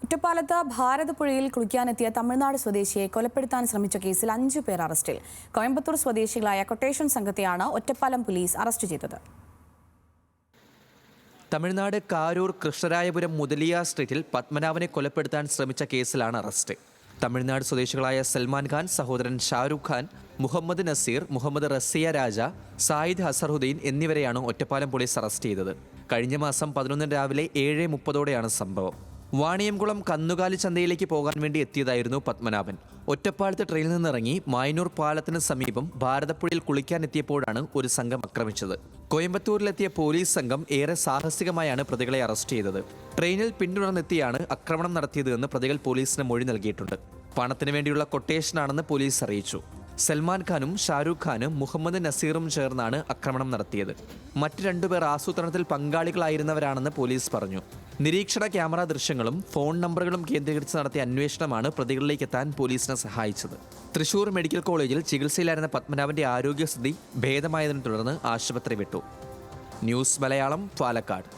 ഒറ്റപ്പാലത്ത് ഭാരതപ്പുഴയിൽ കുളിക്കാനെത്തിയ തമിഴ്നാട് സ്വദേശിയെ കൊലപ്പെടുത്താൻ ശ്രമിച്ച കേസിൽ 5 പേർ അറസ്റ്റിൽ. കോയമ്പത്തൂർ സ്വദേശികളായ കൊട്ടേഷൻ സംഘത്തെയാണ് ഒറ്റപ്പാലം പോലീസ് അറസ്റ്റ് ചെയ്തത്. തമിഴ്നാട് കാരൂർ കൃഷ്ണരായപുരം മുതലിയാർ സ്ട്രീറ്റിൽ പത്മനാഭനെ കൊലപ്പെടുത്താൻ ശ്രമിച്ച കേസിലാണ് അറസ്റ്റ്. തമിഴ്നാട് സ്വദേശികളായ സൽമാൻ ഖാൻ, സഹോദരൻ ഷാരൂഖ് ഖാൻ, മുഹമ്മദ് നസീർ, മുഹമ്മദ് റസിയ രാജ, സായിദ് ഹസറുദ്ദീൻ എന്നിവരെയാണ് ഒറ്റപ്പാലം പോലീസ് അറസ്റ്റ് ചെയ്തത്. കഴിഞ്ഞ മാസം 11 രാവിലെ 7:30 സംഭവം. വാണിയംകുളം കന്നുകാലി ചന്തയിലേക്ക് പോകാൻ വേണ്ടി എത്തിയതായിരുന്നു പത്മനാഭൻ. ഒറ്റപ്പാലത്ത് ട്രെയിനിൽ നിന്നിറങ്ങി മായനൂർ പാലത്തിന് സമീപം ഭാരതപ്പുഴയിൽ കുളിക്കാനെത്തിയപ്പോഴാണ് ഒരു സംഘം ആക്രമിച്ചത്. കോയമ്പത്തൂരിലെത്തിയ പോലീസ് സംഘം ഏറെ സാഹസികമായാണ് പ്രതികളെ അറസ്റ്റ് ചെയ്തത്. ട്രെയിനിൽ പിന്തുടർന്നെത്തിയാണ് ആക്രമണം നടത്തിയതെന്ന് പ്രതികൾ പോലീസിന് മൊഴി നൽകിയിട്ടുണ്ട്. പണത്തിന് വേണ്ടിയുള്ള കൊട്ടേഷനാണെന്ന് പോലീസ് അറിയിച്ചു. സൽമാൻ ഖാനും ഷാരൂഖ് ഖാനും മുഹമ്മദ് നസീറും ചേർന്നാണ് ആക്രമണം നടത്തിയത്. മറ്റ് 2 പേർ ആസൂത്രണത്തിൽ പങ്കാളികളായിരുന്നവരാണെന്ന് പോലീസ് പറഞ്ഞു. നിരീക്ഷണ ക്യാമറ ദൃശ്യങ്ങളും ഫോൺ നമ്പറുകളും കേന്ദ്രീകരിച്ച് നടത്തിയ അന്വേഷണമാണ് പ്രതികളിലേക്ക് എത്താൻ പോലീസിനെ സഹായിച്ചത്. തൃശൂർ മെഡിക്കൽ കോളേജിൽ ചികിത്സയിലായിരുന്ന പത്മനാഭന്റെ ആരോഗ്യസ്ഥിതി ഭേദമായതിനെ തുടർന്ന് ആശുപത്രി വിട്ടു. ന്യൂസ് മലയാളം, പാലക്കാട്.